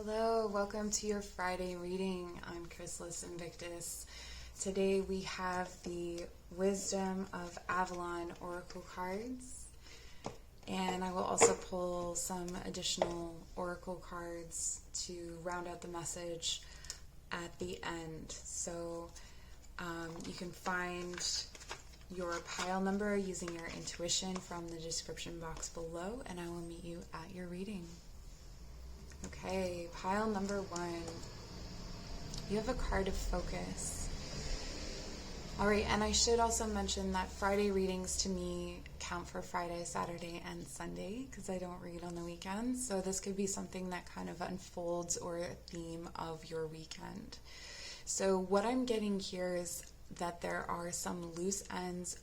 Hello, welcome to your Friday reading on Chrysalis Invictus. Today we have the Wisdom of Avalon Oracle cards, and I will also pull some additional Oracle cards to round out the message at the end. So you can find your pile number using your intuition from the description box below, and I will meet you at your reading. Okay, pile number 1. You have a card of focus. Alright, and I should also mention that Friday readings to me count for Friday, Saturday, and Sunday because I don't read on the weekends. So this could be something that kind of unfolds or a theme of your weekend. So what I'm getting here is that there are some loose ends.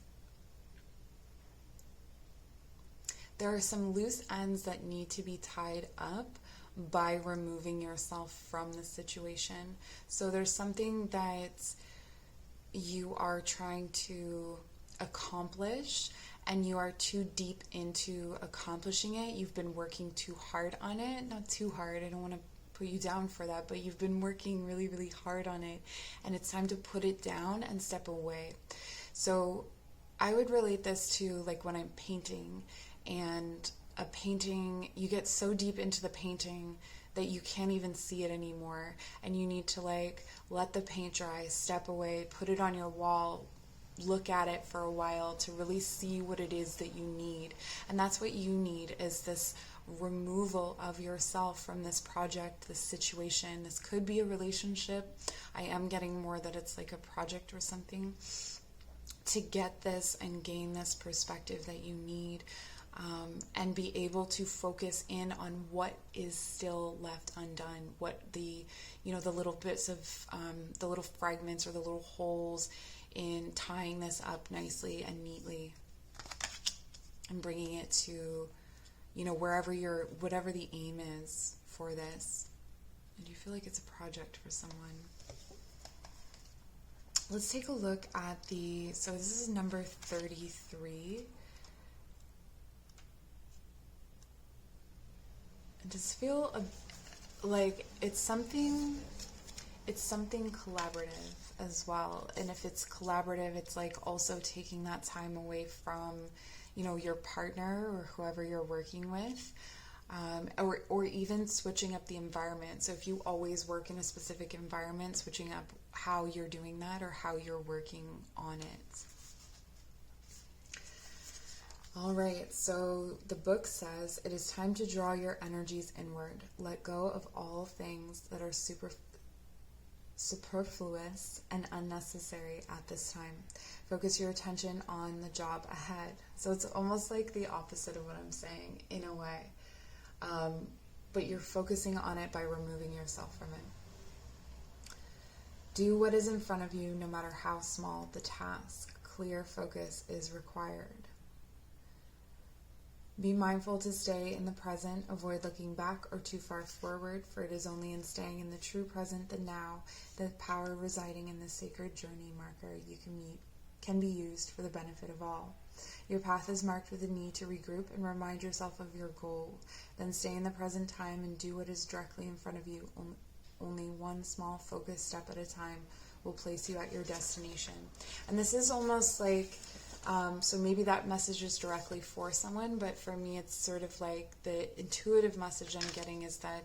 There are some loose ends that need to be tied up by removing yourself from the situation. So there's something that you are trying to accomplish and you are too deep into accomplishing it. You've been working too hard on it. Not too hard, I don't want to put you down for that, but you've been working really, really hard on it, and it's time to put it down and step away. So I would relate this to like when I'm painting, and a painting, you get so deep into the painting that you can't even see it anymore, and you need to like let the paint dry, step away, put it on your wall, look at it for a while to really see what it is that you need. And that's what you need, is this removal of yourself from this project, this situation. This could be a relationship. I am getting more that it's like a project or something, to get this and gain this perspective that you need. And be able to focus in on what is still left undone, what the little bits of, the little fragments or the little holes in tying this up nicely and neatly and bringing it to, whatever the aim is for this. And you feel like it's a project for someone. Let's take a look at so this is number 33. Does feel like it's something collaborative as well. And if it's collaborative, it's like also taking that time away from your partner or whoever you're working with, or even switching up the environment. So if you always work in a specific environment, switching up how you're doing that or how you're working on it. All right, so the book says, it is time to draw your energies inward. Let go of all things that are superfluous and unnecessary at this time. Focus your attention on the job ahead. So it's almost like the opposite of what I'm saying in a way. But you're focusing on it by removing yourself from it. Do what is in front of you, no matter how small the task. Clear focus is required. Be mindful to stay in the present. Avoid looking back or too far forward, for it is only in staying in the true present, the now, that power residing in the sacred journey marker can be used for the benefit of all. Your path is marked with a need to regroup and remind yourself of your goal. Then stay in the present time and do what is directly in front of you. Only one small focused step at a time will place you at your destination. And this is almost like, so maybe that message is directly for someone, but for me it's sort of like the intuitive message I'm getting is that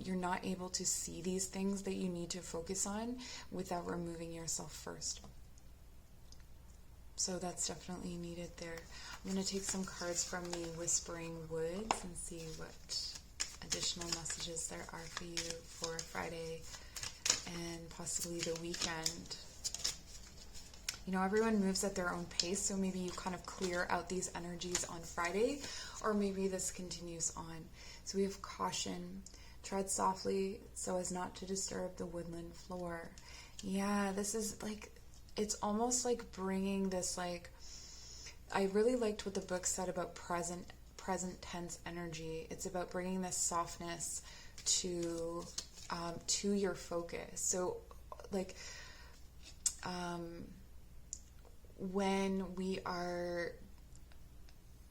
you're not able to see these things that you need to focus on without removing yourself first. So that's definitely needed there. I'm going to take some cards from the Whispering Woods and see what additional messages there are for you for Friday and possibly the weekend. Everyone moves at their own pace, so maybe you kind of clear out these energies on Friday, or maybe this continues on. So we have caution. Tread softly so as not to disturb the woodland floor. Yeah, this is like, it's almost like bringing this, like, I really liked what the book said about present tense energy. It's about bringing this softness to your focus. So, like, when we are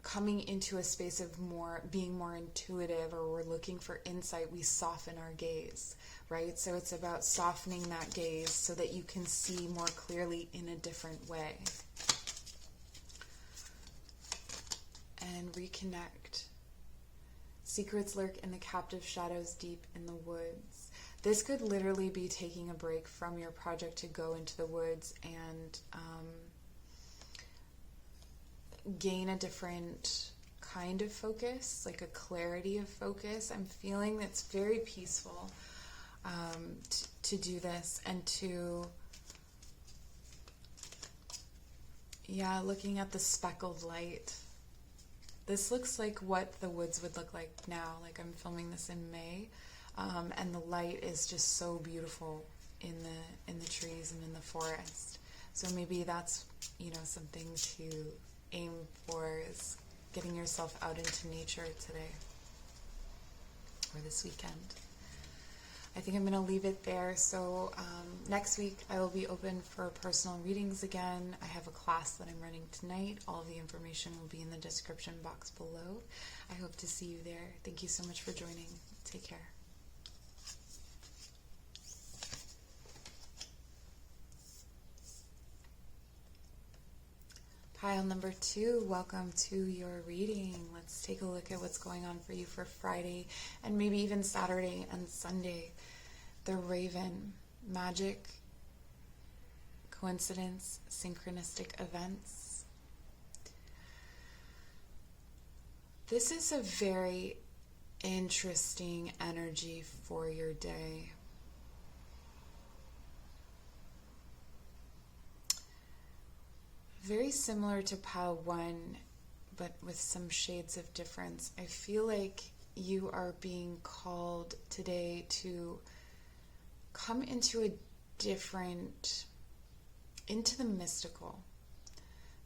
coming into a space of being more intuitive, or we're looking for insight, we soften our gaze, right? So it's about softening that gaze so that you can see more clearly in a different way. And reconnect. Secrets lurk in the captive shadows deep in the woods. This could literally be taking a break from your project to go into the woods and gain a different kind of focus, like a clarity of focus. I'm feeling that's very peaceful to do this, and to, looking at the speckled light. This looks like what the woods would look like now. Like, I'm filming this in May, and the light is just so beautiful in the trees and in the forest. So maybe that's, something to aim for, is getting yourself out into nature today or this weekend. I think I'm going to leave it there. So next week I will be open for personal readings again. I have a class that I'm running tonight. All of the information will be in the description box below. I hope to see you there. Thank you so much for joining. Take care. Pile number 2, welcome to your reading. Let's take a look at what's going on for you for Friday and maybe even Saturday and Sunday. The Raven, magic, coincidence, synchronistic events. This is a very interesting energy for your day. Very similar to pile 1, but with some shades of difference. I feel like you are being called today to come into into the mystical.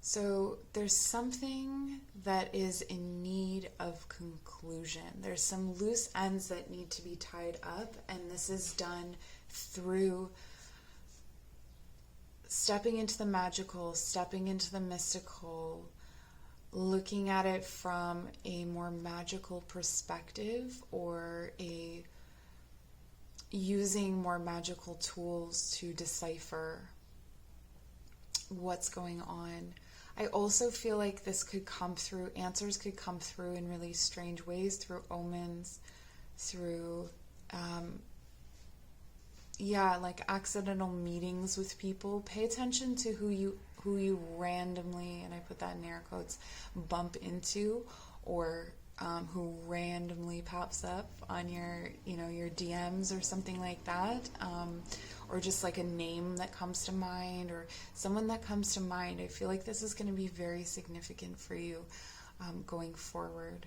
So there's something that is in need of conclusion. There's some loose ends that need to be tied up, and this is done through stepping into the magical, stepping into the mystical, looking at it from a more magical perspective, or using more magical tools to decipher what's going on. I also feel like this could come through, answers could come through in really strange ways, through omens, through like accidental meetings with people. Pay attention to who you randomly, and I put that in air quotes, bump into, or who randomly pops up on your DMs or something like that, or just like a name that comes to mind, or someone that comes to mind. I feel like this is going to be very significant for you going forward.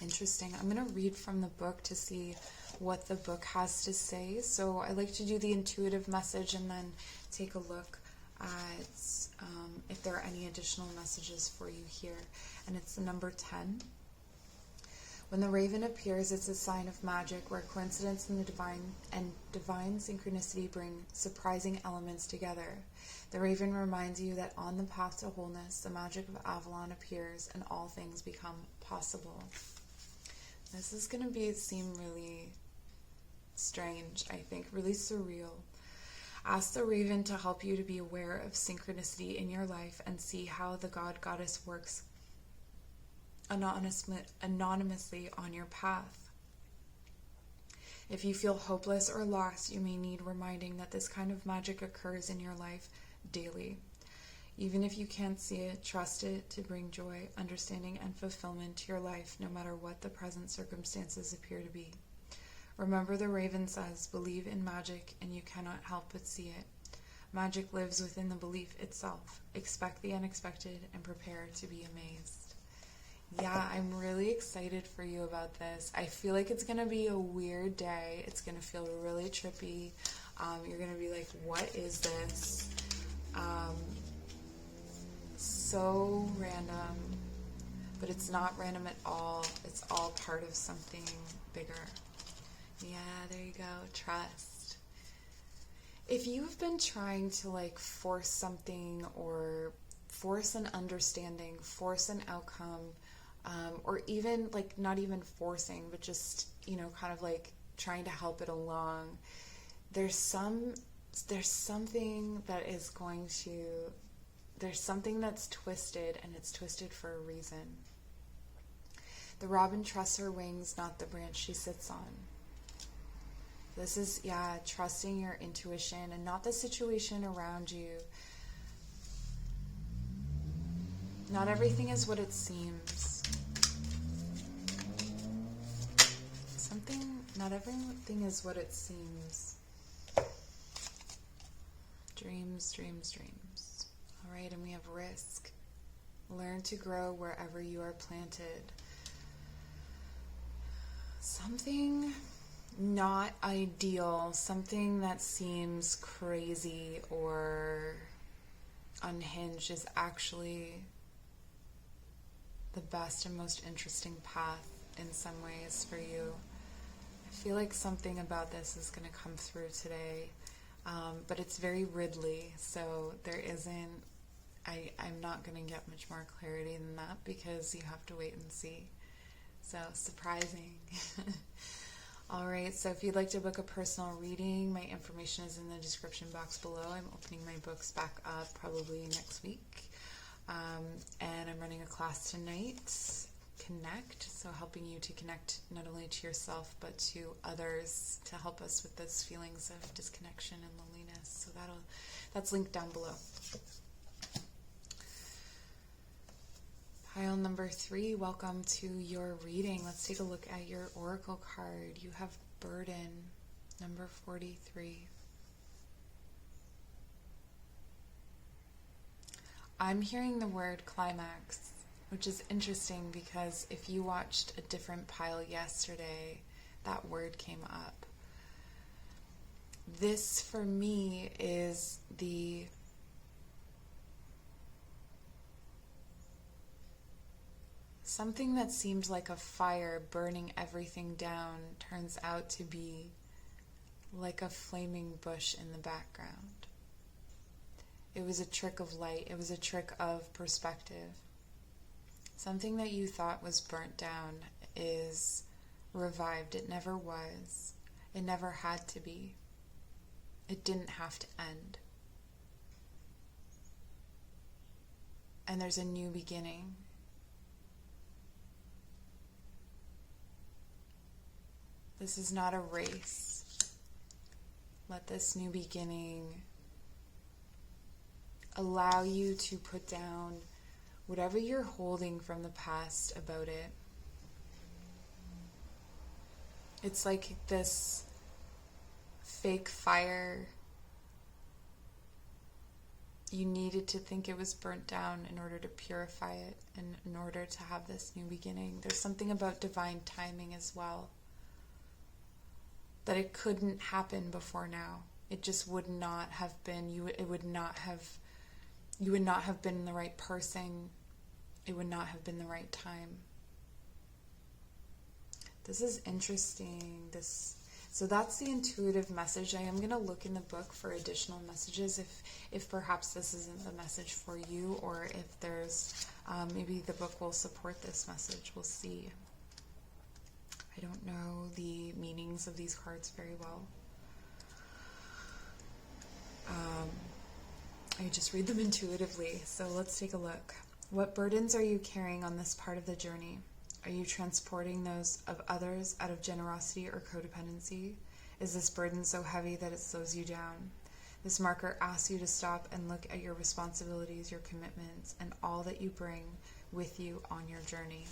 Interesting. I'm going to read from the book to see what the book has to say. So I like to do the intuitive message and then take a look at if there are any additional messages for you here. And it's the number 10. When the raven appears, it's a sign of magic, where coincidence and divine synchronicity bring surprising elements together. The raven reminds you that on the path to wholeness, the magic of Avalon appears and all things become possible. This is going to seem really strange, I think, really surreal. Ask the raven to help you to be aware of synchronicity in your life and see how the goddess works anonymously on your path. If you feel hopeless or lost, you may need reminding that this kind of magic occurs in your life daily. Even if you can't see it, trust it to bring joy, understanding, and fulfillment to your life, no matter what the present circumstances appear to be. Remember, the raven says, believe in magic and you cannot help but see it. Magic lives within the belief itself. Expect the unexpected and prepare to be amazed. Yeah, I'm really excited for you about this. I feel like it's going to be a weird day. It's going to feel really trippy. You're going to be like, what is this? So random, but it's not random at all. It's all part of something bigger. Yeah, there you go. Trust. If you've been trying to force something or force an understanding, force an outcome, or even like not even forcing, but just, kind of like trying to help it along. There's something that is going to, there's something that's twisted, and it's twisted for a reason. The robin trusts her wings, not the branch she sits on. This is, trusting your intuition and not the situation around you. Not everything is what it seems. Not everything is what it seems. Dreams, dreams, dreams. All right, and we have risk. Learn to grow wherever you are planted. Something not ideal, something that seems crazy or unhinged is actually the best and most interesting path in some ways for you. I feel like something about this is going to come through today, but it's very Ridley, so there isn't, I'm not going to get much more clarity than that because you have to wait and see. So, surprising. All right, so if you'd like to book a personal reading, my information is in the description box below. I'm opening my books back up probably next week. And I'm running a class tonight, Connect, so helping you to connect not only to yourself but to others to help us with those feelings of disconnection and loneliness. So that's linked down below. Pile number 3, welcome to your reading. Let's take a look at your oracle card. You have burden, number 43. I'm hearing the word climax, which is interesting because if you watched a different pile yesterday, that word came up. This, for me, is the something that seemed like a fire burning everything down turns out to be like a flaming bush in the background. It was a trick of light. It was a trick of perspective. Something that you thought was burnt down is revived. It never was. It never had to be. It didn't have to end. And there's a new beginning. This is not a race. Let this new beginning allow you to put down whatever you're holding from the past about it. It's like this fake fire. You needed to think it was burnt down in order to purify it and in order to have this new beginning. There's something about divine timing as well. That it couldn't happen before now. It just would not have been. You would not have been the right person. It would not have been the right time. This is interesting. So that's the intuitive message. I am going to look in the book for additional messages if perhaps this isn't the message for you, or if there's maybe the book will support this message. We'll see. I don't know the meanings of these cards very well. I just read them intuitively. So let's take a look. What burdens are you carrying on this part of the journey? Are you transporting those of others out of generosity or codependency? Is this burden so heavy that it slows you down? This marker asks you to stop and look at your responsibilities, your commitments, and all that you bring with you on your journey.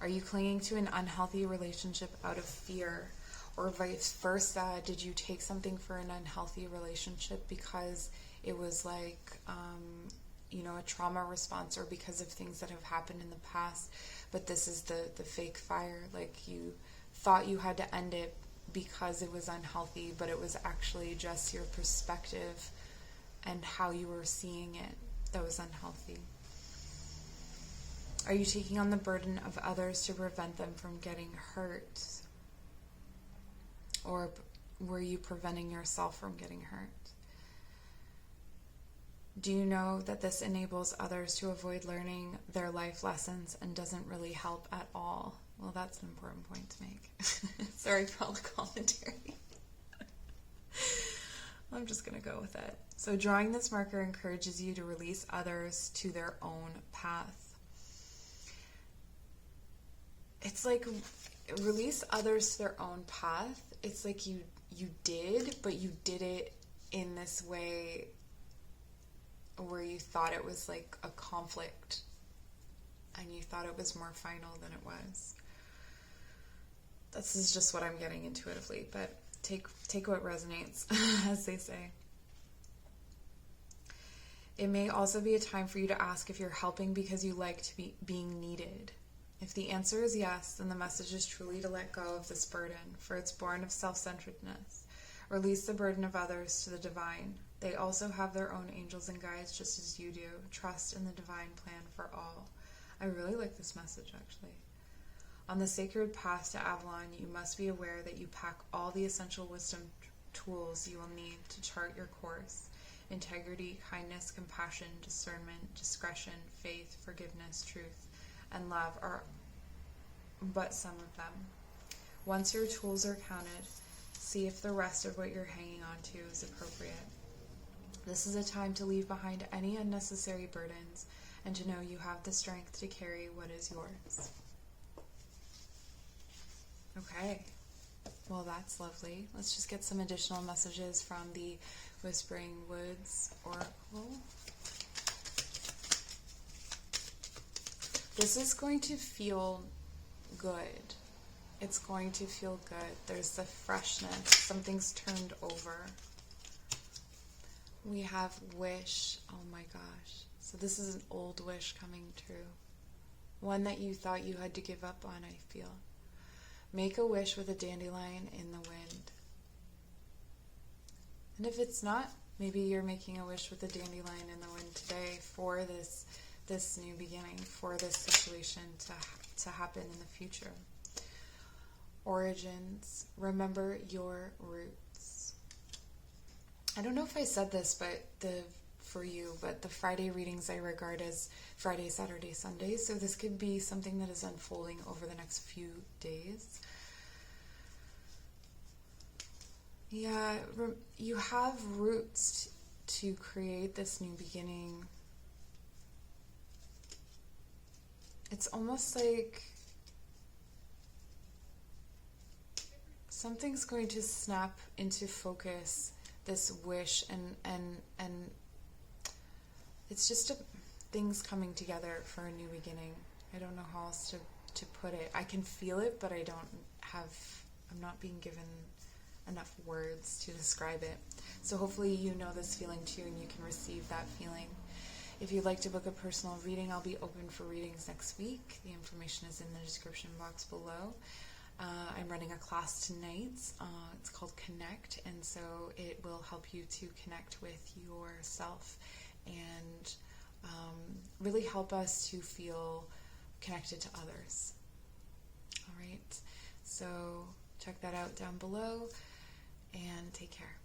Are you clinging to an unhealthy relationship out of fear? Or vice versa, did you take something for an unhealthy relationship because it was like, a trauma response, or because of things that have happened in the past? But this is the fake fire. Like, you thought you had to end it because it was unhealthy, but it was actually just your perspective and how you were seeing it that was unhealthy. Are you taking on the burden of others to prevent them from getting hurt? Or were you preventing yourself from getting hurt? Do you know that this enables others to avoid learning their life lessons and doesn't really help at all? Well, that's an important point to make. Sorry for all the commentary. I'm just going to go with it. So drawing this marker encourages you to release others to their own path. It's like release others to their own path. It's like you did, but you did it in this way where you thought it was like a conflict and you thought it was more final than it was. This is just what I'm getting intuitively, but take what resonates, as they say. It may also be a time for you to ask if you're helping because you like to be being needed. If the answer is yes, then the message is truly to let go of this burden, for it's born of self-centeredness. Release the burden of others to the divine. They also have their own angels and guides just as you do. Trust in the divine plan for all. I really like this message, actually. On the sacred path to Avalon, you must be aware that you pack all the essential wisdom tools you will need to chart your course. Integrity, kindness, compassion, discernment, discretion, faith, forgiveness, truth, and love are but some of them. Once your tools are counted, see if the rest of what you're hanging on to is appropriate. This is a time to leave behind any unnecessary burdens and to know you have the strength to carry what is yours. Okay, well that's lovely. Let's just get some additional messages from the Whispering Woods Oracle. This is going to feel good. It's going to feel good. There's the freshness. Something's turned over. We have wish. Oh my gosh. So this is an old wish coming true. One that you thought you had to give up on, I feel. Make a wish with a dandelion in the wind. And if it's not, maybe you're making a wish with a dandelion in the wind today for this new beginning, for this situation to happen in the future. Origins. Remember your roots. I don't know if I said this, but the Friday readings I regard as Friday, Saturday, Sunday. So this could be something that is unfolding over the next few days. Yeah, you have roots to create this new beginning. It's almost like something's going to snap into focus, this wish, and it's just things coming together for a new beginning. I don't know how else to put it. I can feel it, but I'm not being given enough words to describe it. So hopefully you know this feeling too, and you can receive that feeling. If you'd like to book a personal reading, I'll be open for readings next week. The information is in the description box below. I'm running a class tonight. It's called Connect, and so it will help you to connect with yourself and really help us to feel connected to others. All right, so check that out down below, and take care.